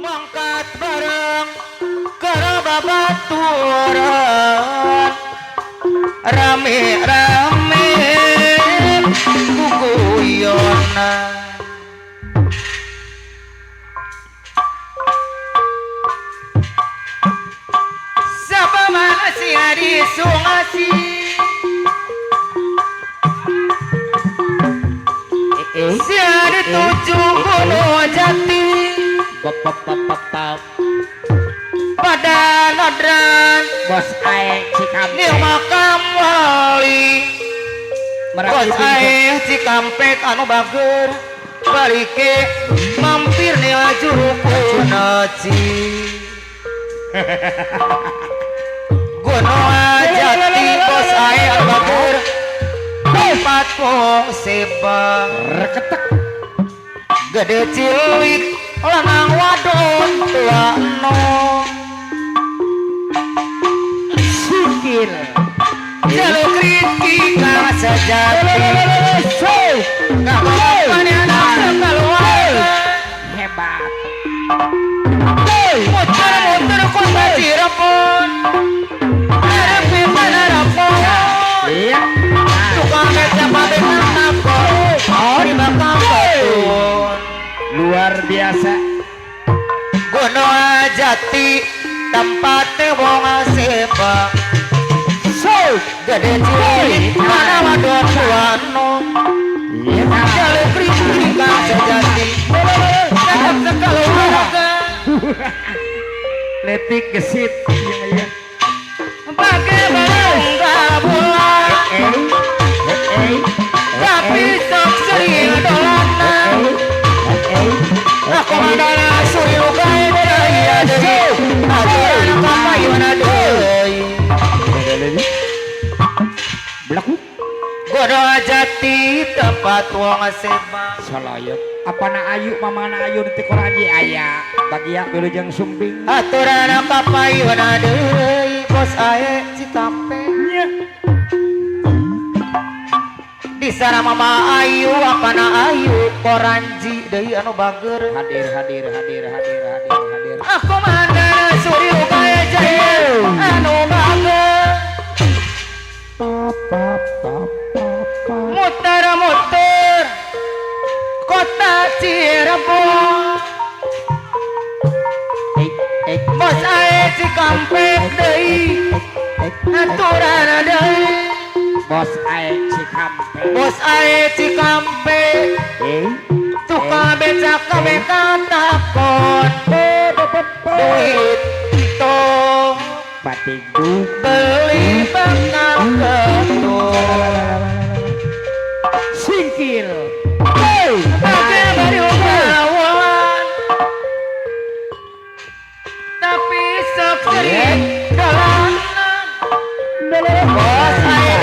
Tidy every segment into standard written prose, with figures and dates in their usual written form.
mangkat bareng kerababaturan rame-rame guguyonan siapa mana si Adi Sungasi si Adi tujuh gunung jati pada nodran bos ae di Cikampek makam wali bos ae Cikampek anu bager balike mampir nih juru kunaci gunung jati bos ae anu bager tempat musibah reketek gede cilik lanang wadon tua enom sikil jaluk kriki kang sejati kapan anak keluar hebat muter-muter kota Cirebon harapi panarapon iya tukang beca pabrik nafko di bakal betul luar biasa Gunung Jati tempat bonga sepak gede cilik mana wadon tuano iya jaluk kriki kang sejati tetap sekali warga letik gesit iya pakai bangga bulan tapi sok sering dolanan aku mandana suyu gae daya deui aturan kapayuna deui belaku Gunung Jati tempat wong sebang salayat apana ayu mamana ayu teh koraji aya bagia wilujeng sumbing aturan kapayuna deui bos ae Cikampek di sana mama ayu apana ayu koranji deui anu bager hadir aku mandana suri upaya jaya anu bager muter-muter kota Cirebon bos ae Cikampek deui aturan deui bos ae Cikampek bos ae Cikampek tukang beca kabeka takon duit tong Batigu beli bakal ketung singkil pakai baju kawan tapi sok sering dolanan bos ae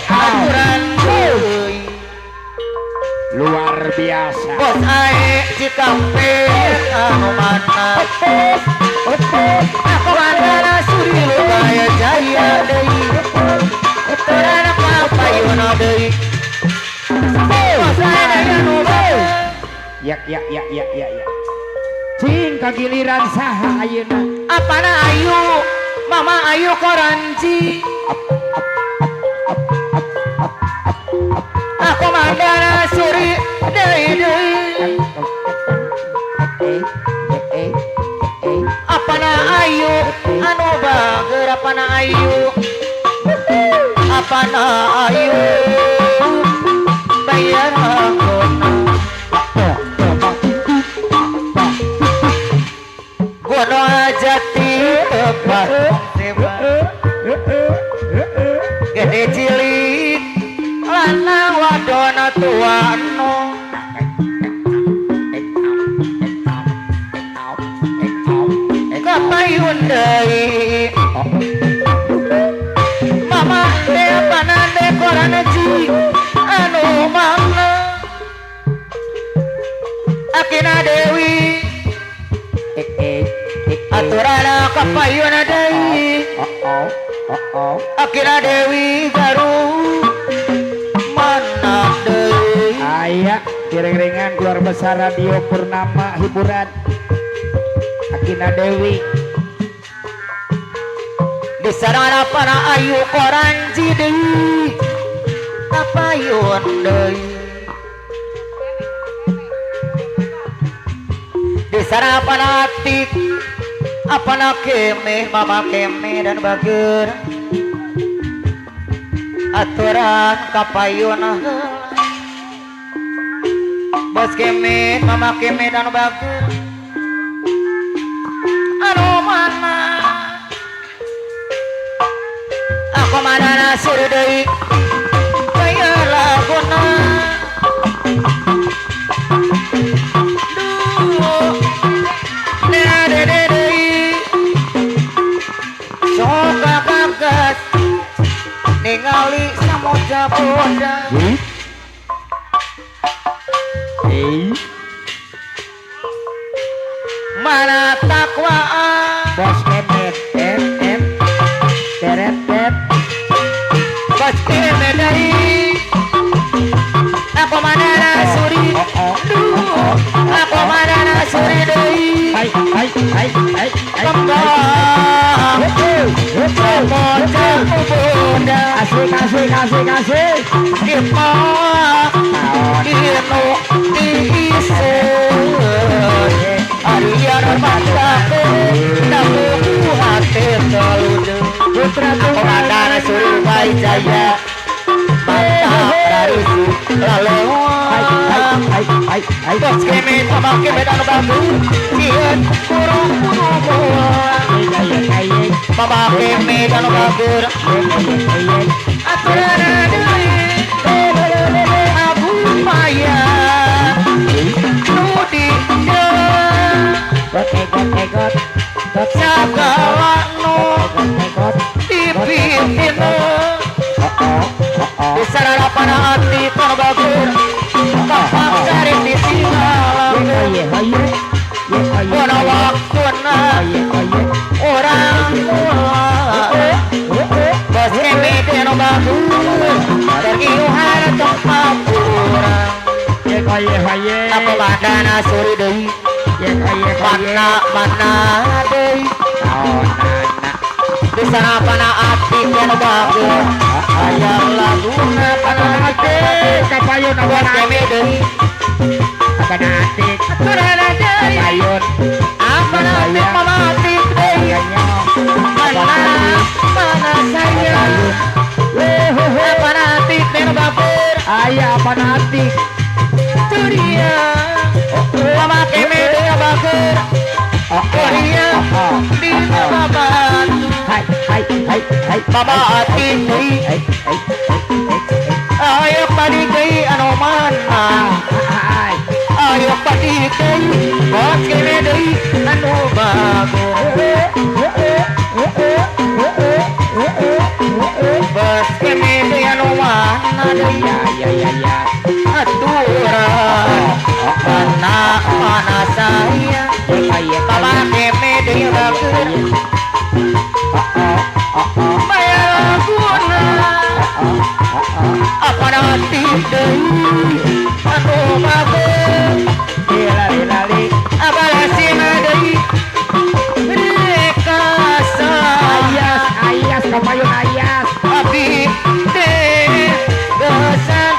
aturan deui luar biasa bos ae Cikampek anu mantap aku mandana suri lu kaya jaya deui aturan kapayuna deui bos ae daya nu bager ya cing kagiliran saha ayeuna apana ayu mama ayu koranji aku mandana suri deui apana ayu anu bager apana ayu bayar hakona Gunung Jati tempat sebang gede cilik lanang wadon tuano kapayun deui mama de panande koraneji anu mangna akina dewi aturan kapayun deui akina dewi garuk mana deui aya Kiring-ringan keluar besar Radio Purnama hiburan Akina Dewi di sarana pana ayu koranji deui kapayun deui di sarana pana atik apana kemeh mama kemeh dan bager aturan kapayun bos kemeh mama kemeh dan bager anu mana aku mana suruh deui kaya laguna duh dede deui sok gagas ningali samoja boda mana takwaan Bos Kemet Teret bos kemeh deui aku mana suri duh aku mana suri deui Hai kembang samoja boda Kasih Ipak Inu Diisun Arian Mataku Naku hati teludu Putra Komandan Surabaya Jaya Mantap dari Lalewang Bos kemet sama kemet anu bagus Sieun kurung-kurung Mama kemet anu bagus Aturan deui Abu Maya Nudi Egot Sagala nu dipimpin di sarana pana hati anu bagus kapak cari ditinggalan Kuna wakuna orang tua Bos kemet anu bagus tergiuhan tempat kurang apa bandana suri deui mana deui di sana pana ati anu bagus aya laguna pana hati Kapayun bos kemet deui Apa natik Surana deui Kapayun apa nanti mama hati deui mana saya apa nanti anu bagus Ayah apa natik Turia mama kemet anu bagus Turia di batu Hai mama hati deui ayo padi deui anu mana ayo padi deui bos kemet deui anu bagus bos kemet deui anu mana deui Ya aturan mana saya mama kemet deui bagus bayar laguna apa nanti deui anu bagus Lali abalasina deui rekasa Ayas Kapayun ayas abdi teh gesan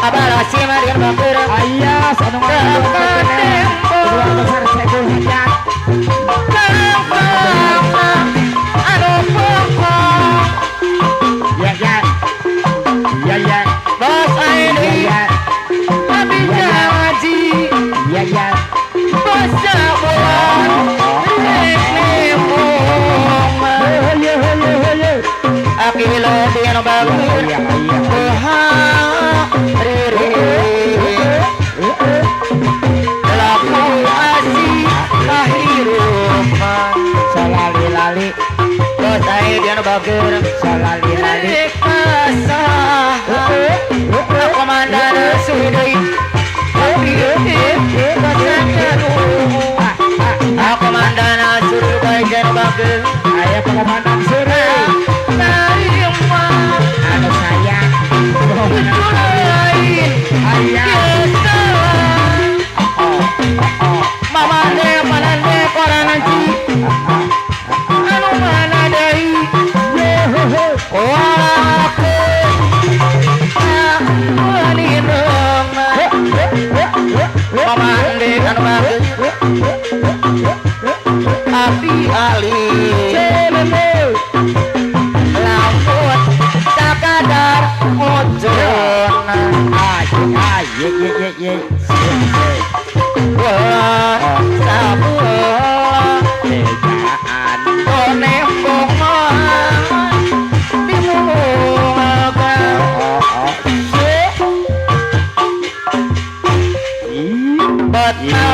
abalasina deui bagus Ayas anu ngandung keluarga besar Saiful Hidayat anu pokok Ya bos aini abdi janji bos jamuan rek nemong akilo di anu bagus riri laku asih kahirupan Salali bos aini di anu bagus Salali rekasa komandan sudui komandan Surabaya bagus Ayah Komandan Suri terima anu sayang lain Ayah Ah, ye. Wah, sabul Ejaan. nembong di muka Oh. Ih. betapa